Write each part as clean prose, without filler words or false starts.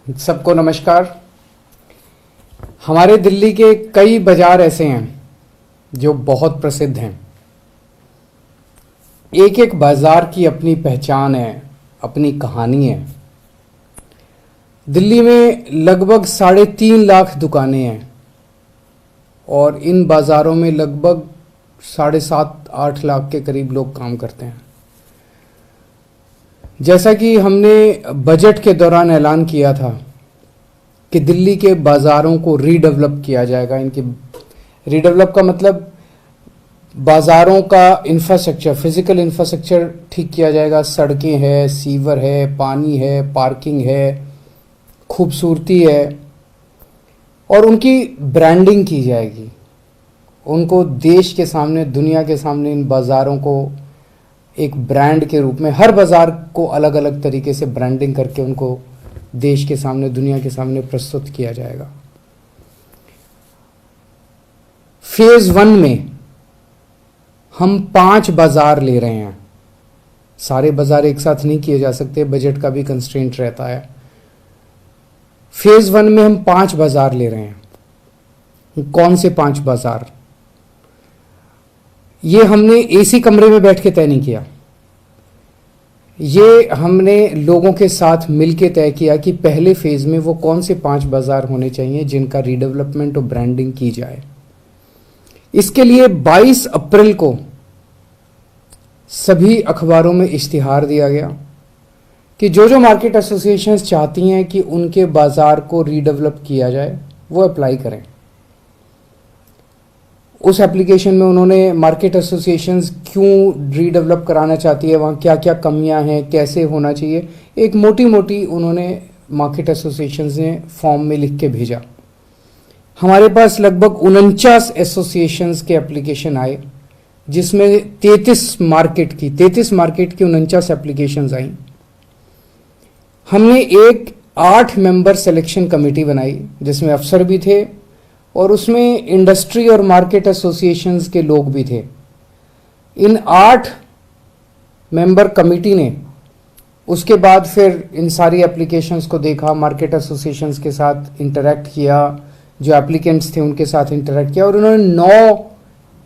सबको नमस्कार। हमारे दिल्ली के कई बाजार ऐसे हैं जो बहुत प्रसिद्ध हैं। एक एक बाजार की अपनी पहचान है, अपनी कहानी है। दिल्ली में लगभग 3.5 लाख दुकानें हैं और इन बाज़ारों में लगभग 7.5-8 लाख के करीब लोग काम करते हैं। जैसा कि हमने बजट के दौरान ऐलान किया था कि दिल्ली के बाज़ारों को रीडेवलप किया जाएगा। इनकी रीडेवलप का मतलब बाज़ारों का इंफ्रास्ट्रक्चर, फिजिकल इंफ्रास्ट्रक्चर ठीक किया जाएगा। सड़कें हैं, सीवर है, पानी है, पार्किंग है, खूबसूरती है और उनकी ब्रांडिंग की जाएगी। उनको देश के सामने, दुनिया के सामने इन बाज़ारों को एक ब्रांड के रूप में, हर बाज़ार को अलग अलग तरीके से ब्रांडिंग करके उनको देश के सामने, दुनिया के सामने प्रस्तुत किया जाएगा। फेज 1 में हम 5 बाज़ार ले रहे हैं। सारे बाज़ार एक साथ नहीं किए जा सकते, बजट का भी कंस्ट्रेंट रहता है। फेज 1 में हम 5 बाज़ार ले रहे हैं। कौन से 5 बाज़ार? ये हमने एसी कमरे में बैठ के तय नहीं किया। ये हमने लोगों के साथ मिलके तय किया कि पहले फेज में वो कौन से 5 बाज़ार होने चाहिए जिनका रीडेवलपमेंट और ब्रांडिंग की जाए। इसके लिए 22 अप्रैल को सभी अखबारों में इश्तिहार दिया गया कि जो मार्केट एसोसिएशंस चाहती हैं कि उनके बाज़ार को रीडेवलप किया जाए वो अप्लाई करें। उस एप्लीकेशन में उन्होंने मार्केट एसोसिएशंस क्यों रीडेवलप कराना चाहती है, वहाँ क्या क्या कमियां हैं, कैसे होना चाहिए, एक मोटी मोटी उन्होंने मार्केट एसोसिएशंस ने फॉर्म में लिख के भेजा। हमारे पास लगभग 49 एसोसिएशंस के एप्लीकेशन आए, जिसमें 33 मार्केट की 49 एप्लीकेशंस आई। हमने एक 8 मेंबर सिलेक्शन कमेटी बनाई जिसमें अफसर भी थे और उसमें इंडस्ट्री और मार्केट एसोसिएशंस के लोग भी थे। इन 8 मेंबर कमेटी ने उसके बाद फिर इन सारी एप्लीकेशंस को देखा, मार्केट एसोसिएशंस के साथ इंटरेक्ट किया, जो एप्लीकेंट्स थे उनके साथ इंटरेक्ट किया और उन्होंने 9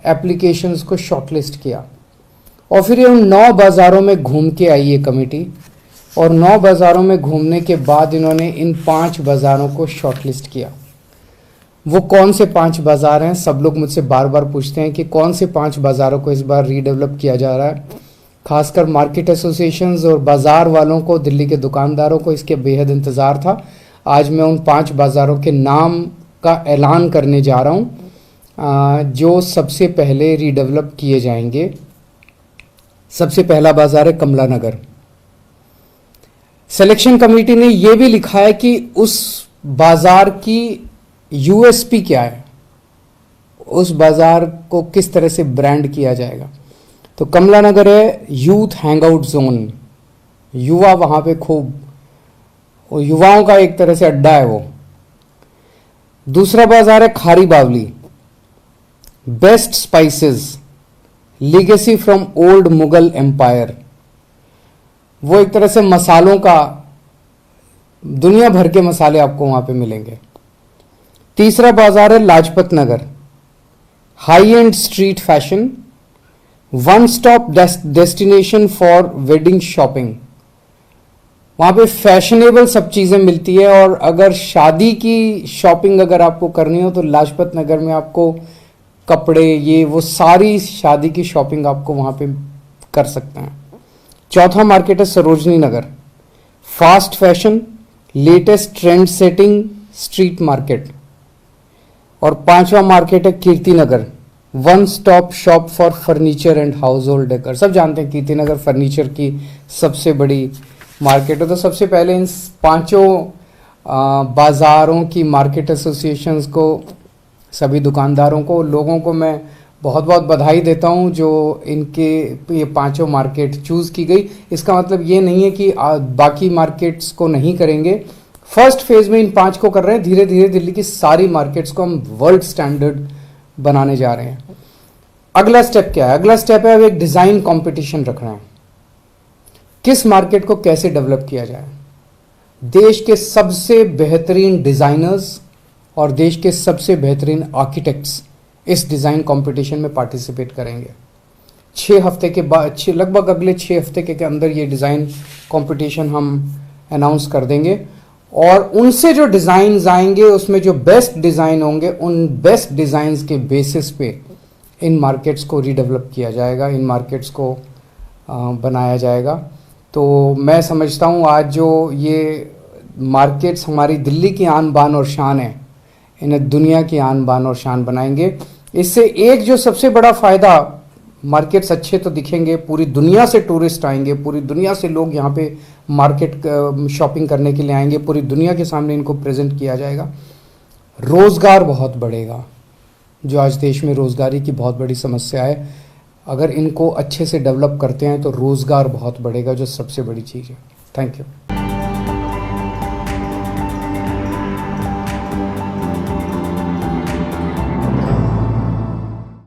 एप्लीकेशंस को शॉर्टलिस्ट किया। और फिर ये उन 9 बाज़ारों में घूम के आई ये कमेटी और 9 बाज़ारों में घूमने के बाद इन्होंने इन 5 बाज़ारों को शॉर्टलिस्ट किया। वो कौन से 5 बाज़ार हैं? सब लोग मुझसे बार बार पूछते हैं कि कौन से 5 बाज़ारों को इस बार रीडेवलप किया जा रहा है। खासकर मार्केट एसोसिएशंस और बाज़ार वालों को, दिल्ली के दुकानदारों को इसके बेहद इंतज़ार था। आज मैं उन 5 बाज़ारों के नाम का ऐलान करने जा रहा हूँ जो सबसे पहले रीडेवलप किए जाएंगे। सबसे पहला बाज़ार है कमला नगर। सिलेक्शन कमेटी ने यह भी लिखा है कि उस बाज़ार की यूएसपी क्या है, उस बाज़ार को किस तरह से ब्रांड किया जाएगा। तो कमला नगर है यूथ हैंगआउट जोन, युवा वहाँ पे खूब, और युवाओं का एक तरह से अड्डा है वो। दूसरा बाज़ार है Khari Baoli, best spices, legacy from old Mughal empire. वो एक तरह से मसालों का, दुनिया भर के मसाले आपको वहाँ पे मिलेंगे। तीसरा बाज़ार है Lajpat Nagar, high end street fashion, one stop destination for wedding shopping. वहाँ पे फैशनेबल सब चीज़ें मिलती है और अगर शादी की शॉपिंग अगर आपको करनी हो तो लाजपत नगर में आपको कपड़े, ये वो सारी शादी की शॉपिंग आपको वहाँ पे कर सकते हैं। चौथा मार्केट है Sarojini Nagar, fast fashion, latest trend setting street market. और 5वां मार्केट है Kirti Nagar, one stop shop for furniture and household decor. सब जानते हैं कीर्ति नगर फर्नीचर की सबसे बड़ी मार्केट है। तो सबसे पहले इन 5 बाज़ारों की मार्केट एसोसिएशंस को, सभी दुकानदारों को, लोगों को मैं बहुत बहुत बधाई देता हूं जो इनके ये 5 मार्केट चूज़ की गई। इसका मतलब ये नहीं है कि बाकी मार्केट्स को नहीं करेंगे। फर्स्ट फेज में इन 5 को कर रहे हैं, धीरे धीरे दिल्ली की सारी मार्केट्स को हम वर्ल्ड स्टैंडर्ड बनाने जा रहे हैं। अगला स्टेप क्या है? अगला स्टेप है अब एक डिज़ाइन कंपटीशन रखना है। किस मार्केट को कैसे डेवलप किया जाए। देश के सबसे बेहतरीन डिज़ाइनर्स और देश के सबसे बेहतरीन आर्किटेक्ट्स इस डिज़ाइन कंपटीशन में पार्टिसिपेट करेंगे। 6 हफ्ते के बाद, लगभग अगले 6 हफ्ते के अंदर ये डिज़ाइन कंपटीशन हम अनाउंस कर देंगे और उनसे जो डिज़ाइंस आएंगे उसमें जो बेस्ट डिज़ाइन होंगे, उन बेस्ट डिज़ाइंस के बेसिस पे इन मार्केट्स को रीडेवलप किया जाएगा, इन मार्केट्स को बनाया जाएगा। तो मैं समझता हूँ आज जो ये मार्केट्स हमारी दिल्ली की आन बान और शान है, इन्हें दुनिया की आन बान और शान बनाएंगे। इससे एक जो सबसे बड़ा फ़ायदा, मार्केट्स अच्छे तो दिखेंगे, पूरी दुनिया से टूरिस्ट आएंगे, पूरी दुनिया से लोग यहाँ पे मार्केट शॉपिंग करने के लिए आएंगे, पूरी दुनिया के सामने इनको प्रेजेंट किया जाएगा। रोज़गार बहुत बढ़ेगा, जो आज देश में रोज़गारी की बहुत बड़ी समस्या है, अगर इनको अच्छे से डेवलप करते हैं तो रोज़गार बहुत बढ़ेगा, जो सबसे बड़ी चीज़ है। Thank you.